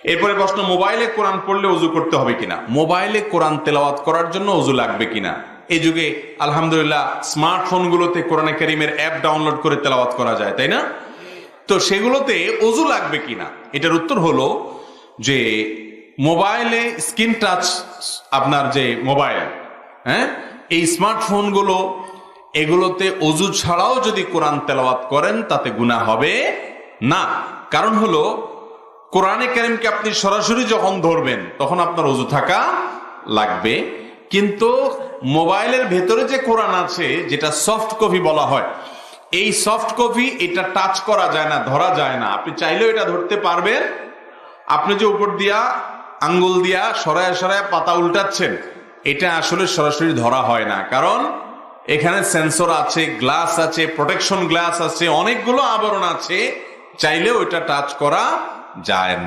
এরপরে প্রশ্ন, মোবাইলে কোরআন পড়লে ওযু করতে হবে কিনা? মোবাইলে কোরআন তেলাওয়াত করার জন্য ওযু লাগবে কিনা? এই যুগে আলহামদুলিল্লাহ স্মার্টফোনগুলোতে কোরআনে কারীমের অ্যাপ ডাউনলোড করে তেলাওয়াত করা যায়, তাই না? তো সেগুলোতে ওযু লাগবে কিনা, এটার উত্তর হলো যে মোবাইলে স্ক্রিন টাচ, আপনার যে মোবাইল, হ্যাঁ, এই স্মার্টফোনগুলো, এগুলোতে ওযু ছাড়াও যদি কোরআন তেলাওয়াত করেন তাতে গুনাহ হবে না। কারণ হলো কোরআনে কারীমকে আপনি সরাসরি যখন ধরবেন তখন আপনার ওযু থাকা লাগবে, কিন্তু মোবাইলের ভেতরে যে কোরআন আছে, যেটা সফট কপি বলা হয়, এই সফট কপি, এটা টাচ করা যায় না, ধরা যায় না। আপনি চাইলেও এটা ধরতে পারবেন। আপনি যে উপর দিয়া আঙ্গুল দিয়া সরায় সরায় পাতা উল্টাচ্ছেন, এটা আসলে সরাসরি ধরা হয় না, কারণ এখানে সেন্সর আছে, গ্লাস আছে, প্রোটেকশন গ্লাস আছে, অনেকগুলো আবরণ আছে, চাইলেও এটা টাচ করা যায় না।